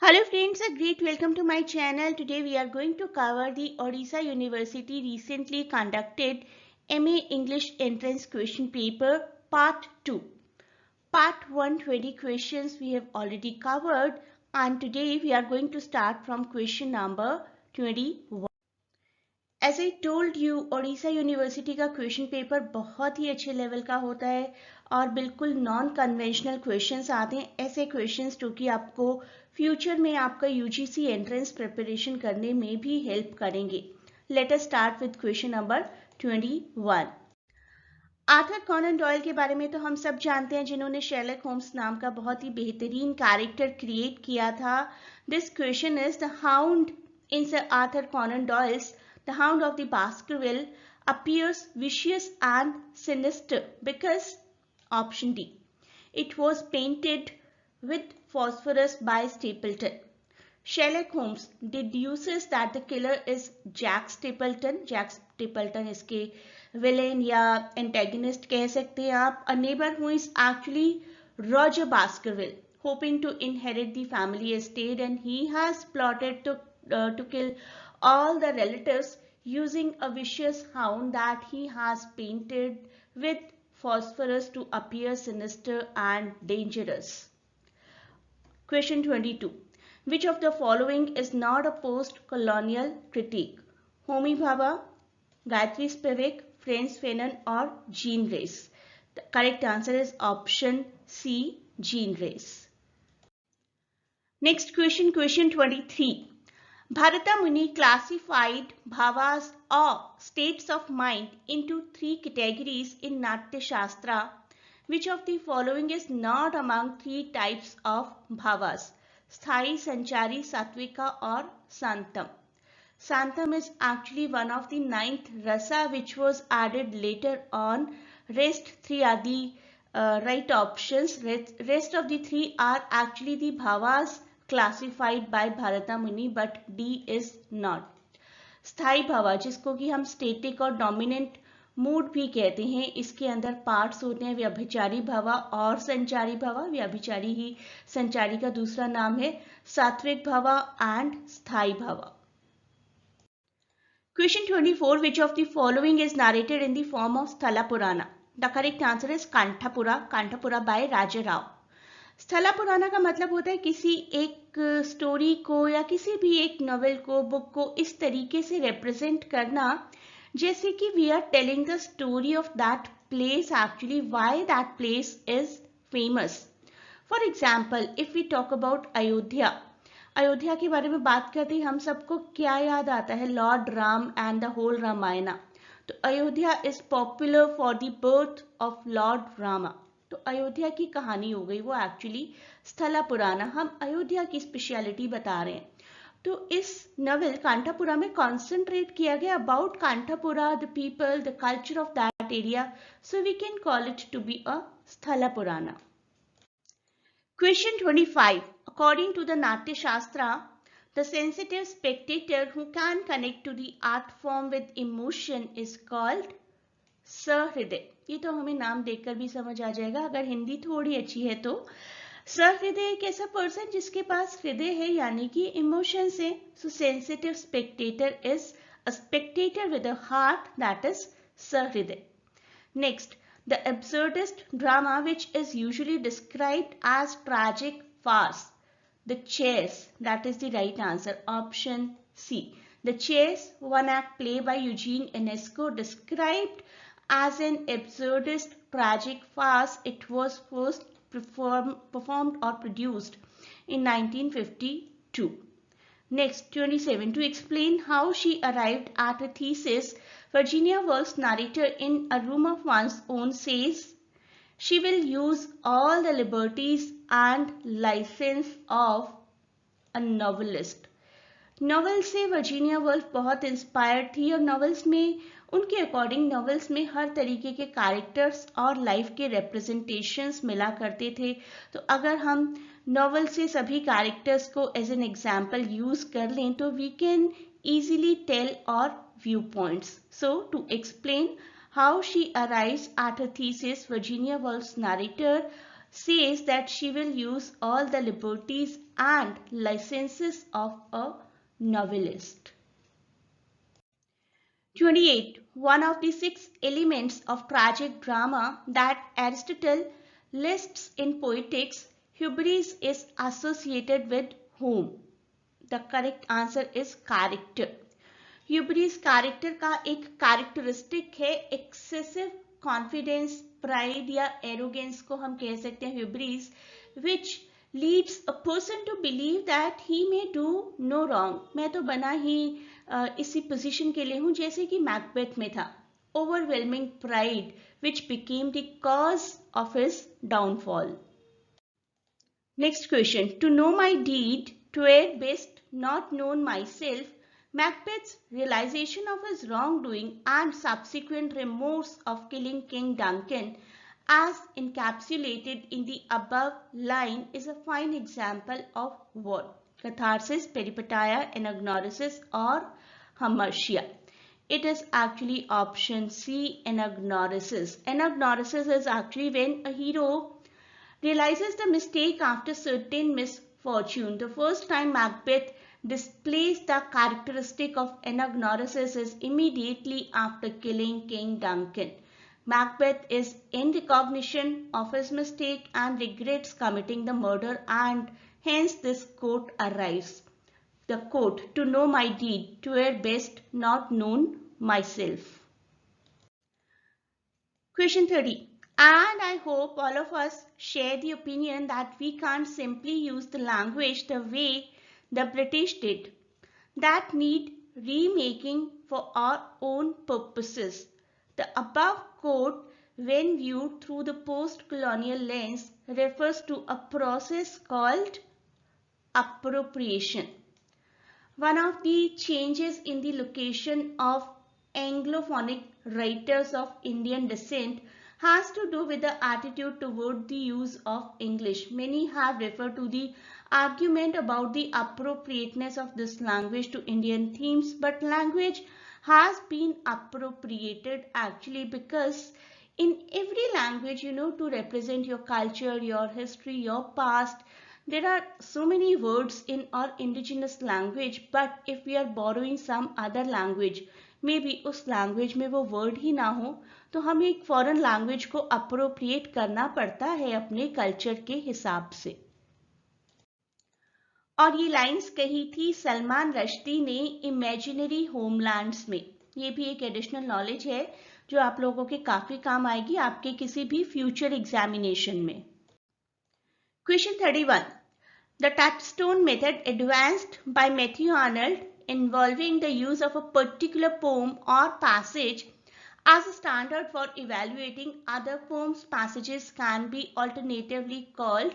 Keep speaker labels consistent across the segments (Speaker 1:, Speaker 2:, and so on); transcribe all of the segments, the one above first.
Speaker 1: Hello friends, a great welcome to my channel. Today we are going to cover the Odisha University recently conducted MA English Entrance Question Paper Part 2. Part 1 20 questions we have already covered, and today we are going to start from question number 21. As I told you, Odisha university का question paper बहुत ही अच्छे level का होता है और बिल्कुल non conventional questions आते हैं। ऐसे क्वेश्चंस जो कि आपको फ्यूचर में आपका यूजीसी एंट्रेंस प्रिपरेशन करने में भी हेल्प करेंगे। Let us start with question number 21। Arthur Conan Doyle के बारे में तो हम सब जानते हैं, जिन्होंने शेरलॉक होम्स नाम का बहुत ही बेहतरीन कैरेक्टर क्रिएट किया था। This question is the Hound in Sir Arthur Conan Doyle's The Hound of the Baskerville appears vicious and sinister because option D. It was painted with phosphorus by Stapleton. Sherlock Holmes deduces that the killer is Jack Stapleton. Jack Stapleton इसके villain या antagonist कह सकते हैं आप. A neighbor who is actually Roger Baskerville, hoping to inherit the family estate, and he has plotted to kill all the relatives using a vicious hound that he has painted with phosphorus to appear sinister and dangerous. Question 22. Which of the following is not a post-colonial critique? Homi Bhabha, Gayatri Spivak, Frantz Fanon, or Jean Reyes? The correct answer is option C, Jean Reyes. Next question, question 23. Bharata Muni classified bhavas or states of mind into three categories in Natya Shastra. Which of the following is not among three types of bhavas? Sthai, Sanchari, Satvika, or Santam? Santam is actually one of the 9th rasa which was added later on. Rest three are the right options. Rest of the three are actually the bhavas classified by Bharata Muni, but D is not. स्थाई भावा, जिसको कि हम static और dominant mood भी कहते हैं, इसके अंदर पार्ट्स होते हैं व्यभिचारी भावा और संचारी भावा। व्यभिचारी ही संचारी का दूसरा नाम है, सात्विक भावा एंड स्थाई भावा। Question 24. Which of the following is narrated in the form of Sthala Purana? The correct answer is Kanthapura. Kanthapura by Raja Rao. स्थला पुराना का मतलब होता है किसी एक स्टोरी को या किसी भी एक नॉवेल को, बुक को इस तरीके से रिप्रेजेंट करना जैसे कि we are telling the story of that place, actually why that place is famous. For example, if we talk about Ayodhya, Ayodhya के बारे में बात करते ही हम सबको क्या याद आता है? Lord Ram and the whole Ramayana. तो Ayodhya is popular for the birth of Lord Rama. तो अयोध्या की कहानी हो गई वो एक्चुअली स्थला पुराना. हम अयोध्या की स्पेशलिटी बता रहे हैं. तो इस नॉवेल कांठापुरा में कॉन्सेंट्रेट किया गया about Kanthapura, the people, the culture of that area, so we can call it to be a sthala purana. Question 25. According to the Natya Shastra, the sensitive spectator who can connect to the art form with emotion is called सहृदय. ये तो हमें नाम देखकर भी समझ आ जाएगा अगर हिंदी थोड़ी अच्छी है तो. सहृदय एक ऐसा पर्सन जिसके पास हृदय है, यानी कि इमोशंस है. So sensitive spectator is a spectator with a heart, that is sahridaya. Next, the absurdist drama which is usually described as tragic farce. The Chairs, that is the right answer, option C. The Chairs, one act play by Eugene Ionesco, described as an absurdist tragic farce. It was first performed or produced in 1952. Next, 27. To explain how she arrived at her thesis, Virginia Woolf's narrator in A Room of One's Own says she will use all the liberties and license of a novelist. Novel से Virginia Woolf बहुत inspired थी और novels में उनके according novels में हर तरीके के characters और लाइफ के रिप्रेजेंटेशंस मिला करते थे. तो अगर हम नॉवेल से सभी कैरेक्टर्स को एज एन एग्जाम्पल यूज कर लें तो we can easily tell our viewpoints. So to explain how she arrives at her thesis, Virginia Woolf's narrator says that she will use all the liberties and licenses of a novelist. 28. One of the 6 elements of tragic drama that Aristotle lists in Poetics, hubris is associated with whom? The correct answer is character. Hubris character का एक characteristic है. Excessive confidence, pride या arrogance को हम कह सकते हैं hubris, which leads a person to believe that he may do no wrong. मैं तो बना ही इसी पोजीशन के लिए हूं जैसे कि मैकबेथ में था. Overwhelming pride which became the cause of his downfall. Next question. To know my deed, twere best not known myself. Macbeth's realization of his wrongdoing and subsequent remorse of killing King Duncan, as encapsulated in the above line, is a fine example of what? Catharsis, peripeteia, anagnorisis or hamartia. It is actually option C, anagnorisis. Anagnorisis is actually when a hero realizes the mistake after certain misfortune. The first time Macbeth displays the characteristic of anagnorisis is immediately after killing King Duncan. Macbeth is in recognition of his mistake and regrets committing the murder, and hence this quote arrives. The quote, to know my deed, twere best not known myself. Question 30. And I hope all of us share the opinion that we can't simply use the language the way the British did. That need remaking for our own purposes. The above quote, when viewed through the post-colonial lens, refers to a process called appropriation. One of the changes in the location of Anglophonic writers of Indian descent has to do with the attitude toward the use of English. Many have referred to the argument about the appropriateness of this language to Indian themes, but language has been appropriated actually because in every language, to represent your culture, your history, your past, there are so many words in our indigenous language, but if we are borrowing some other language, maybe उस language में वो word ही ना हो, तो हमें एक foreign language को appropriate करना पड़ता है अपने culture के हिसाब से. और ये लाइंस कही थी सलमान रश्दी ने इमेजिनरी होमलैंड्स में. ये भी एक एडिशनल नॉलेज है जो आप लोगों के काफी काम आएगी आपके किसी भी फ्यूचर एग्जामिनेशन में. Question 31. The touchstone method advanced by Matthew Arnold, involving the use of a particular poem or passage as a standard for evaluating other poems, passages, can be alternatively called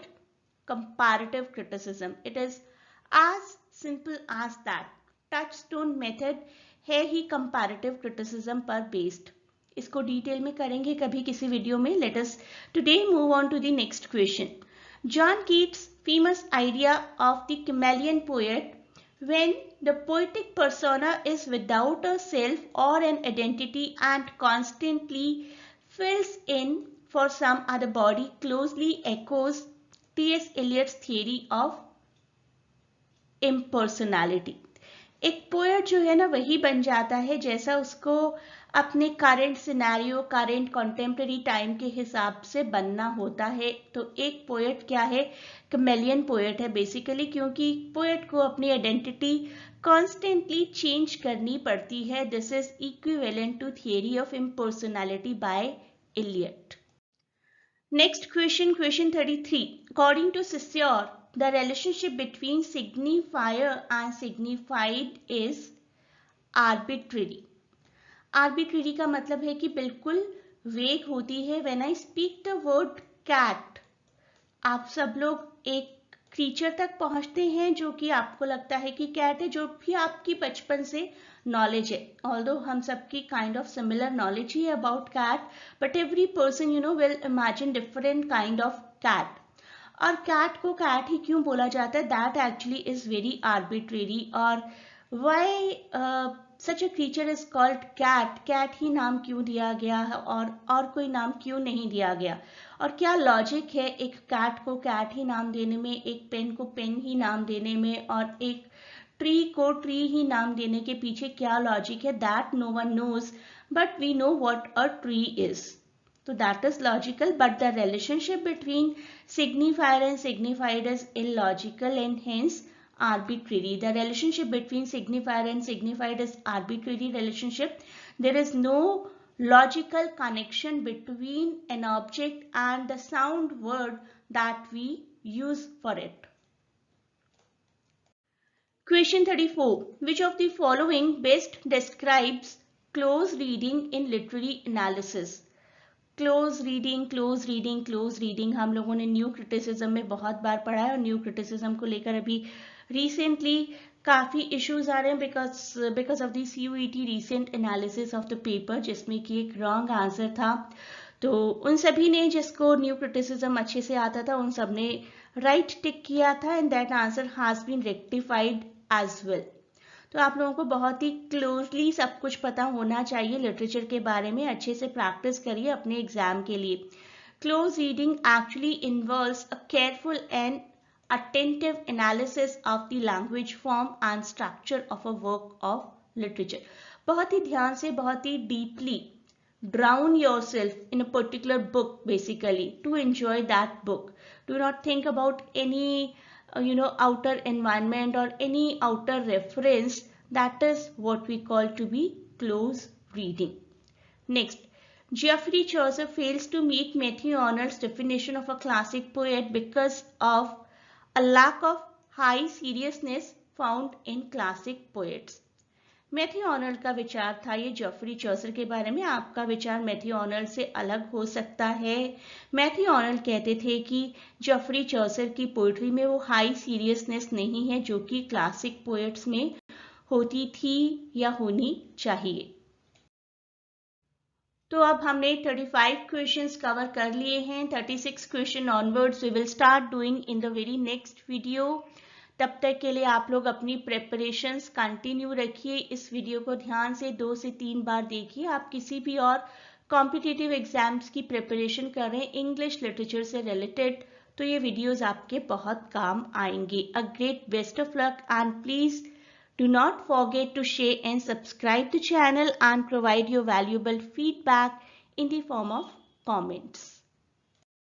Speaker 1: comparative criticism. It is as simple as that. Touchstone method है ही comparative criticism पर based. इसको detail में करेंगे कभी किसी video में. Let us today move on to the next question. John Keats' famous idea of the chameleon poet, when the poetic persona is without a self or an identity and constantly fills in for some other body, closely echoes T.S. Eliot's theory of impersonality. एक poet जो है ना वही बन जाता है जैसा उसको अपने current scenario, current contemporary time के हिसाब से बनना होता है. तो एक पोएट क्या है? कैमेलियन पोएट है बेसिकली, क्योंकि पोएट को अपनी आइडेंटिटी कॉन्स्टेंटली चेंज करनी पड़ती है. This is equivalent to theory of impersonality by Eliot. Next question, question 33. According to Saussure, the relationship between signifier and signified is arbitrary. Arbitrary का मतलब है कि बिल्कुल वेग होती है. When I speak the word cat, आप सब लोग एक क्रीचर तक पहुंचते हैं जो कि आपको लगता है कि कैट है, जो भी आपकी बचपन से नॉलेज है. ऑल्दो हम सबकी काइंड ऑफ सिमिलर नॉलेज ही है about cat, but every person will imagine different kind of cat. और कैट को कैट ही क्यों बोला जाता है? That actually is very arbitrary. और why such a creature is called cat, cat ही नाम क्यों दिया गया है और कोई नाम क्यों नहीं दिया गया? और क्या लॉजिक है एक कैट को कैट ही नाम देने में, एक पेन को पेन ही नाम देने में, और एक ट्री को ट्री ही नाम देने के पीछे क्या लॉजिक है? That no one knows, but we know what a tree is. So that is logical, but the relationship between signifier and signified is illogical and hence arbitrary. The relationship between signifier and signified is arbitrary relationship. There is no logical connection between an object and the sound word that we use for it. Question 34. Which of the following best describes close reading in literary analysis? Close reading, close reading, close reading हम लोगों ने new criticism में बहुत बार पढ़ा है और new criticism को लेकर अभी रिसेंटली काफ़ी इश्यूज आ रहे हैं because of the CUET recent analysis of the paper, जिसमें कि एक रॉन्ग आंसर था. तो उन सभी ने जिसको न्यू क्रिटिसिज्म अच्छे से आता था उन सब ने राइट टिक किया था and that answer has been rectified as well. तो आप लोगों को बहुत ही क्लोजली सब कुछ पता होना चाहिए लिटरेचर के बारे में. अच्छे से प्रैक्टिस करिए अपने एग्जाम के लिए. Close reading actually involves a careful and attentive analysis of the language form and structure of a work of literature. बहुत ही ध्यान से, बहुत ही deeply drown yourself in a particular book basically to enjoy that book. Do not think about any outer environment or any outer reference. That is what we call to be close reading. Next, Geoffrey Chaucer fails to meet Matthew Arnold's definition of a classic poet because of a lack of high seriousness found in classic poets. Matthew Arnold का विचार था ये Jeffrey Chaucer के बारे में. आपका विचार Matthew Arnold से अलग हो सकता है. मैथ्यू आर्नल्ड कहते थे कि जेफरी चॉसर की पोइट्री में वो हाई सीरियसनेस नहीं है जो कि क्लासिक पोएट्स में होती थी या होनी चाहिए. तो अब हमने 35 क्वेश्चंस कवर कर लिए हैं. 36 question onwards we will start doing in the very next video. तब तक के लिए आप लोग अपनी प्रेपरेशंस कंटिन्यू रखिए. इस वीडियो को ध्यान से 2 से 3 बार देखिए. आप किसी भी और कॉम्पिटिटिव एग्जाम्स की प्रिपरेशन कर रहे हैं इंग्लिश लिटरेचर से रिलेटेड, तो ये वीडियोज आपके बहुत काम आएंगे. A great best of luck and please do not forget to share and subscribe the channel and provide your valuable feedback in the form of comments.